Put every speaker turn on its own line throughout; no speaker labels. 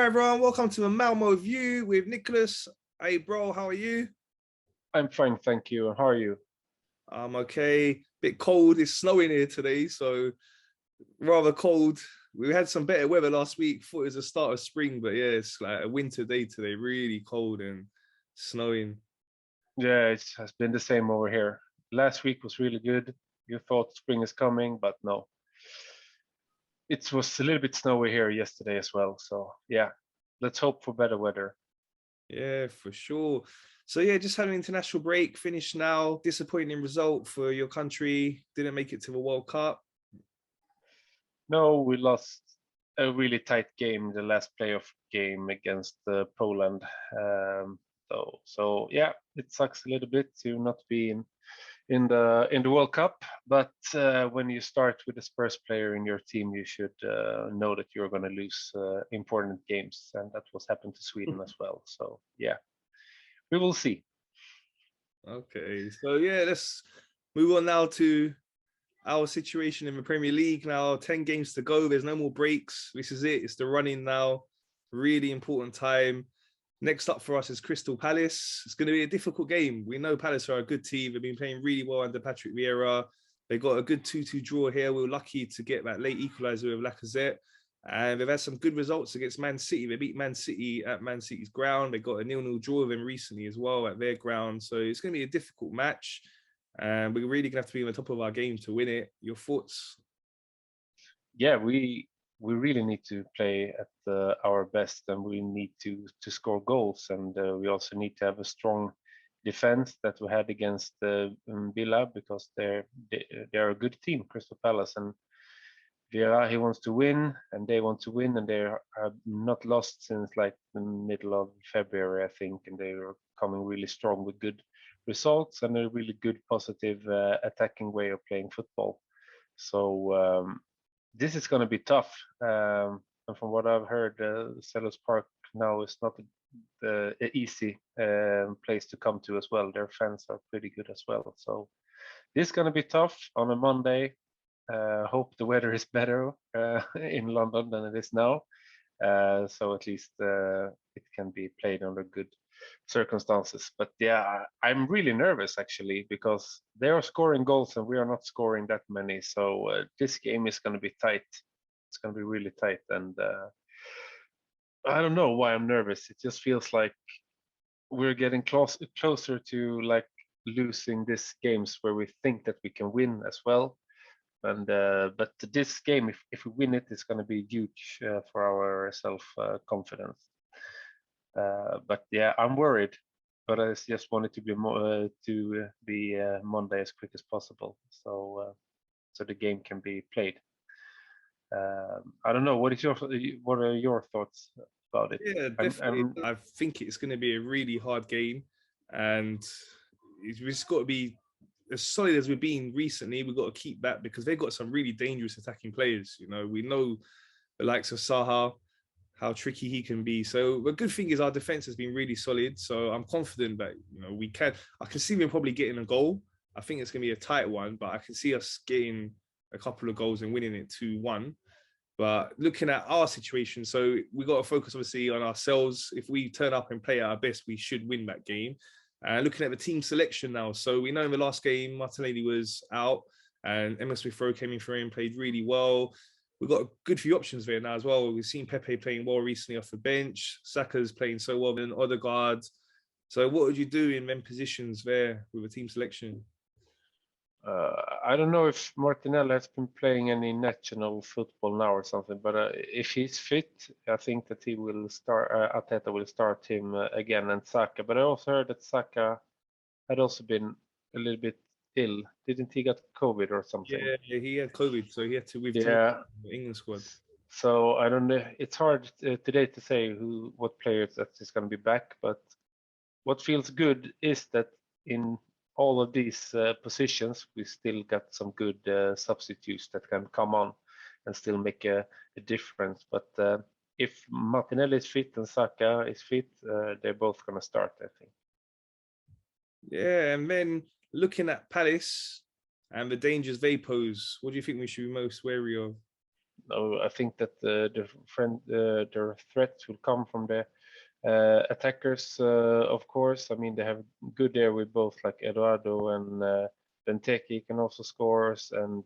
Hi everyone, welcome to a Malmo View with Nicholas. Hey bro, how are you?
I'm fine, thank you. How are you?
I'm okay. Bit cold, it's snowing here today, so rather cold. We had some better weather last week. Thought it was the start of spring, but yeah, it's like a winter day today, really cold and snowing.
Yeah, it has been the same over here. Last week was really good. You thought spring is coming, but no. It was a little bit snowy here yesterday as well. So yeah, let's hope for better weather.
Yeah, for sure. So yeah, just had an international break, finished now. Disappointing result for your country. Didn't make it to the World Cup.
No, we lost a really tight game, the last playoff game against Poland. So yeah, it sucks a little bit to not be in the World Cup. But when you start with the Spurs player in your team, you should know that you're going to lose important games, and that was happened to Sweden as well. So yeah, we will see.
Okay, so yeah, let's move on now to our situation in the Premier League now. 10 games to go. There's no more breaks. This is it. It's the running now. Really important time. Next up for us is Crystal Palace. It's going to be a difficult game. We know Palace are a good team. They've been playing really well under Patrick Vieira. They got a good 2-2 draw here. We were lucky to get that late equaliser with Lacazette. And they've had some good results against Man City. They beat Man City at Man City's ground. They got a 0-0 draw with them recently as well at their ground. So it's going to be a difficult match. And we're really gonna have to be on the top of our game to win it. Your thoughts?
Yeah, we really need to play at our best, and we need to score goals, and we also need to have a strong defense that we had against Villa, because they're a good team, Crystal Palace, and Vieira, he wants to win, and they want to win, and they have not lost since like the middle of February, I think, and they are coming really strong with good results and a really good positive attacking way of playing football. So this is going to be tough. And from what I've heard, Selhurst Park now is not the easy place to come to as well. Their fans are pretty good as well. So this is going to be tough on a Monday. Hope the weather is better in London than it is now. So at least it can be played under good circumstances. But yeah, I'm really nervous actually, because they are scoring goals and we are not scoring that many. So this game is going to be tight. It's going to be really tight, and I don't know why I'm nervous. It just feels like we're getting closer to like losing these games where we think that we can win as well. And but this game, if we win it, it's going to be huge for our self confidence. But yeah, I'm worried. But I just want it to be Monday as quick as possible, so the game can be played. I don't know. What are your thoughts about it?
Yeah, definitely. I think it's going to be a really hard game, and it's just got to be as solid as we've been recently. We've got to keep that because they've got some really dangerous attacking players. You know, we know the likes of Saha, how tricky he can be. So the good thing is our defense has been really solid. So I'm confident that we can. I can see them probably getting a goal. I think it's going to be a tight one, but I can see us getting a couple of goals and winning it 2-1. But looking at our situation, so we got to focus obviously on ourselves. If we turn up and play at our best, we should win that game. Looking at the team selection now, so we know in the last game Martinelli was out and Emma Smith-Rowe came in for him, played really well. We've got a good few options there now as well. We've seen Pepe playing well recently off the bench. Saka's playing so well, and Odegaard. So what would you do in them positions there with a team selection?
I don't know if Martinelli has been playing any national football now or something, but if he's fit, I think that he will start. Arteta will start him again, and Saka. But I also heard that Saka had also been a little bit ill. Didn't he get COVID or something?
Yeah, he had COVID, so he had to withdraw
Yeah.
the England squad.
So I don't know. It's hard today to say what players that is going to be back, but what feels good is that in all of these positions, we still got some good substitutes that can come on and still make a difference. But if Martinelli is fit and Saka is fit, they're both going to start, I think.
Yeah, and then looking at Palace and the dangers they pose, what do you think we should be most wary of?
I think that their threats will come from the attackers, of course. I mean, they have good there with both like Eduardo and Benteke can also score, and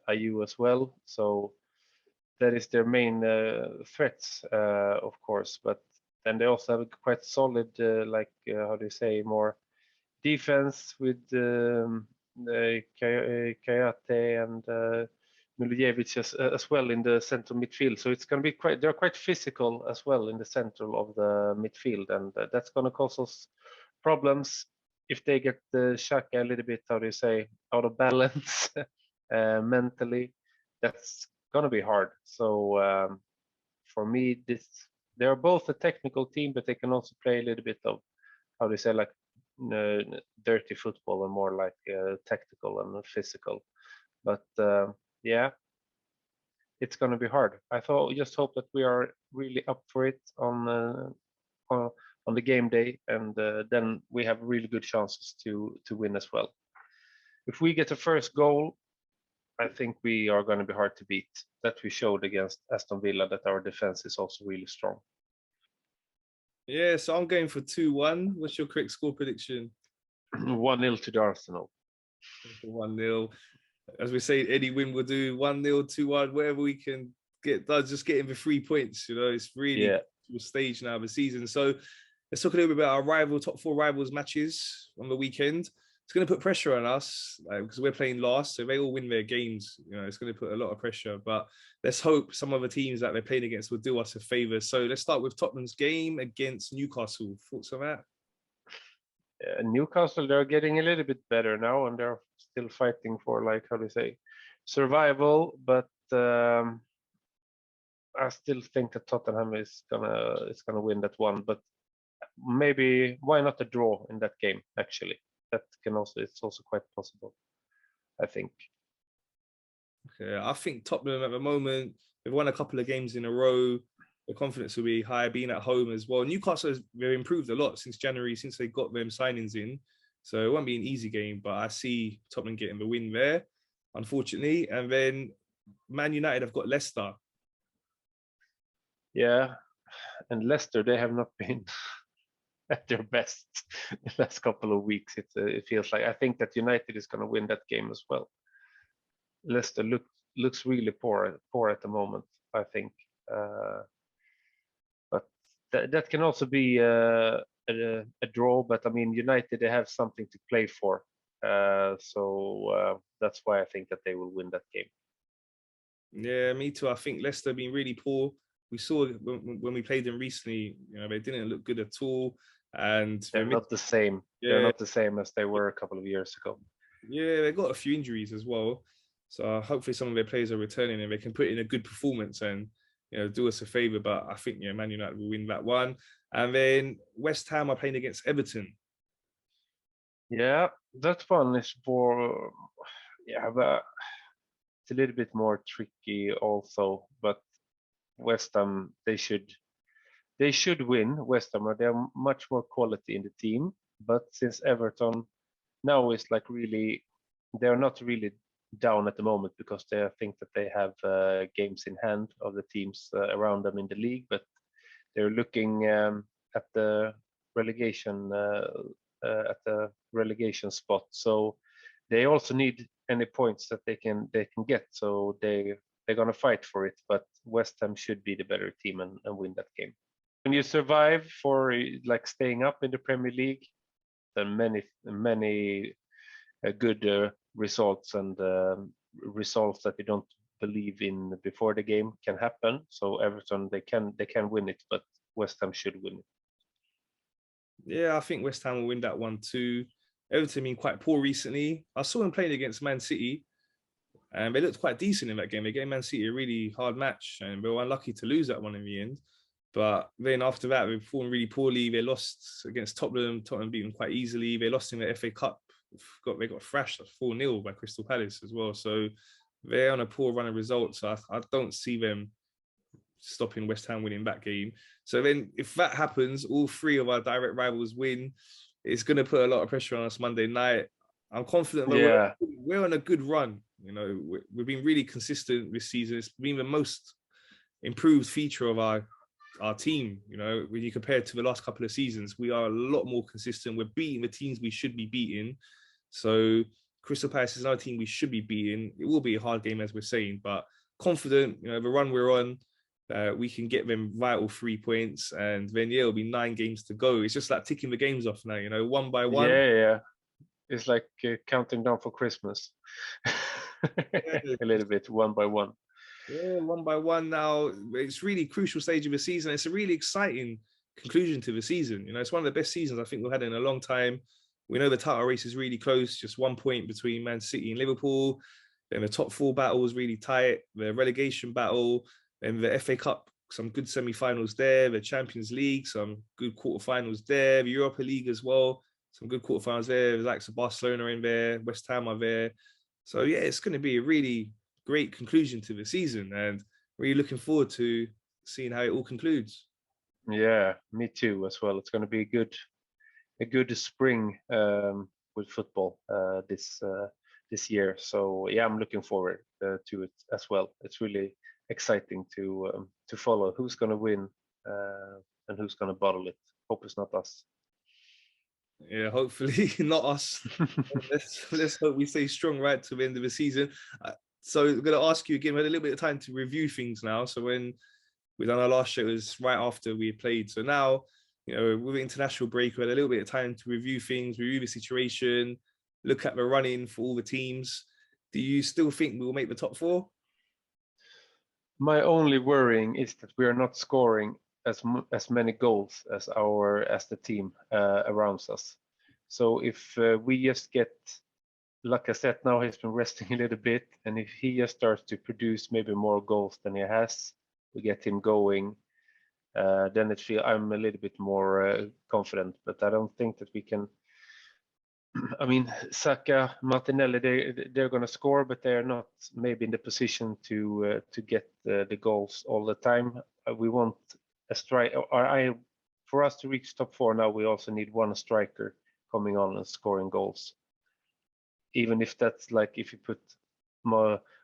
Ayew as well. So that is their main threats, of course. But then they also have a quite solid, how do you say, more defense with Kayate and Milijevic as well in the central midfield. So it's going to be they're quite physical as well in the central of the midfield, and that's going to cause us problems if they get the Xhaka a little bit, how do you say, out of balance mentally. That's going to be hard. So for me, they're both a technical team, but they can also play a little bit of, how do you say, like dirty football and more like tactical and physical. But yeah, it's going to be hard. Just hope that we are really up for it on the game day, and then we have really good chances to win as well. If we get the first goal, I think we are going to be hard to beat. That we showed against Aston Villa, that our defense is also really strong.
Yeah, so I'm going for 2-1. What's your correct score prediction?
1-0 to the Arsenal.
1-0. As we say, any win will do. 1-0, 2-1, whatever we can get. Just getting the 3 points. You know, it's really the stage now of the season. So let's talk a little bit about our top 4 rivals matches on the weekend. It's going to put pressure on us because we're playing last. So if they all win their games, you know, it's going to put a lot of pressure. But let's hope some of the teams that they're playing against will do us a favour. So let's start with Tottenham's game against Newcastle. Thoughts on that?
Newcastle, they're getting a little bit better now, and they're still fighting for, like, how do you say, survival. But I still think that Tottenham is gonna win that one. But maybe why not a draw in that game? Actually, it's also quite possible, I think.
Okay, I think Tottenham at the moment, they've won a couple of games in a row. The confidence will be high, being at home as well. Newcastle they've improved a lot since January, since they got them signings in. So it won't be an easy game, but I see Tottenham getting the win there, unfortunately. And then Man United have got Leicester.
Yeah, and Leicester, they have not been at their best the last couple of weeks. It feels like, I think that United is going to win that game as well. Leicester looks really poor at the moment, I think. But that can also be a draw. But I mean, United, they have something to play for, so that's why I think that they will win that game.
Yeah, me too. I think Leicester have been really poor. We saw when we played them recently, you know, they didn't look good at all, and
they're not the same. Yeah. They're not the same as they were a couple of years ago.
Yeah, they got a few injuries as well. So hopefully some of their players are returning and they can put in a good performance and, you know, do us a favour. But I think, yeah, Man United will win that one. And then West Ham are playing against Everton.
Yeah, that one is for, but it's a little bit more tricky also. But West Ham, they should win. West Ham, they have much more quality in the team. But since Everton now is like really, they're not really down at the moment because they think that they have games in hand of the teams around them in the league, but they're looking at the relegation spot. So they also need any points that they can get. So they're gonna fight for it. But West Ham should be the better team and win that game. When you survive for like staying up in the Premier League, then many good results and results that you don't believe in before the game can happen. So Everton, they can win it, but West Ham should win it.
Yeah, I think West Ham will win that one too. Everton been quite poor recently. I saw them playing against Man City, and they looked quite decent in that game. They gave Man City a really hard match, and they were unlucky to lose that one in the end. But then after that, they've fallen really poorly. They lost against Tottenham. Tottenham beat them quite easily. They lost in the FA Cup. They got thrashed 4-0 by Crystal Palace as well. So they're on a poor run of results. So I don't see them stopping West Ham winning that game. So then if that happens, all 3 of our direct rivals win. It's going to put a lot of pressure on us Monday night. I'm confident that we're on a good run. You know, we've been really consistent this season. It's been the most improved feature of our team. You know, when you compare it to the last couple of seasons, we are a lot more consistent. We're beating the teams we should be beating. So Crystal Palace is another team we should be beating. It will be a hard game, as we're saying, but confident, you know, the run we're on, we can get them vital 3 points, and then it'll be 9 games to go. It's just like ticking the games off now, you know, one by one.
Yeah. It's like counting down for Christmas. A little bit, one by one.
Yeah, one by one now. It's really crucial stage of the season. It's a really exciting conclusion to the season. You know, it's one of the best seasons I think we've had in a long time. We know the title race is really close, just 1 point between Man City and Liverpool. Then the top 4 battle is really tight. The relegation battle, then the FA Cup, some good semi-finals there. The Champions League, some good quarterfinals there. The Europa League as well, some good quarterfinals there. There's like some Barcelona in there, West Ham are there. So yeah, it's going to be a really great conclusion to the season, and really looking forward to seeing how it all concludes.
Yeah, me too as well. It's going to be a good spring with football this year. So yeah, I'm looking forward to it as well. It's really exciting to follow who's going to win and who's going to bottle it. Hope it's not us.
Yeah, hopefully not us. let's hope we stay strong right to the end of the season. So I'm going to ask you again. We had a little bit of time to review things now. So when we done our last show, it was right after we played. So now, you know, with the international break, we had a little bit of time to review things, review the situation, look at the running for all the teams. Do you still think we'll make the top 4?
My only worrying is that we are not scoring as many goals as the team around us. So if we just get, like I said, now he's been resting a little bit, and if he just starts to produce maybe more goals than he has, we get him going, then I'm a little bit more confident. But I don't think that we can. I mean, Saka, Martinelli, they're going to score, but they're not maybe in the position to get the goals all the time. We want a strike. For us to reach top 4 now, we also need one striker coming on and scoring goals. Even if that's like if you put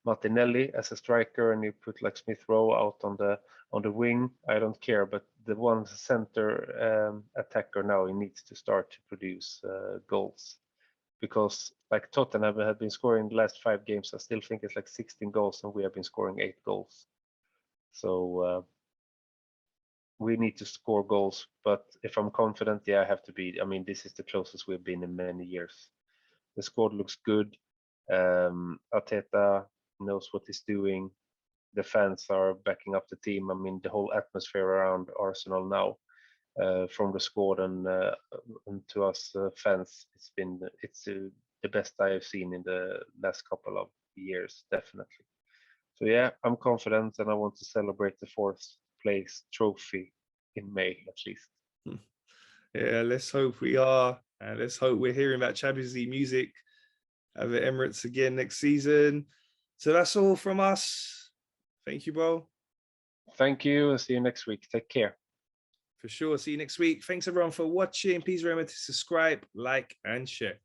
Martinelli as a striker and you put like Smith Rowe out on the wing, I don't care. But the one center attacker now, he needs to start to produce goals, because like Tottenham have been scoring the last 5 games. I still think it's like 16 goals, and we have been scoring 8 goals. So we need to score goals. But if I'm confident, yeah, I have to be. I mean, this is the closest we've been in many years. The squad looks good. Arteta knows what he's doing. The fans are backing up the team. I mean, the whole atmosphere around Arsenal now, from the squad and to us fans, it's the best I have seen in the last couple of years, definitely. So yeah, I'm confident, and I want to celebrate the 4th place trophy in May at least.
Yeah, let's hope we are, and let's hope we're hearing that Champions League music at the Emirates again next season. So that's all from us. Thank you, bro.
Thank you, and see you next week. Take care.
For sure. See you next week. Thanks everyone for watching. Please remember to subscribe, like, and share.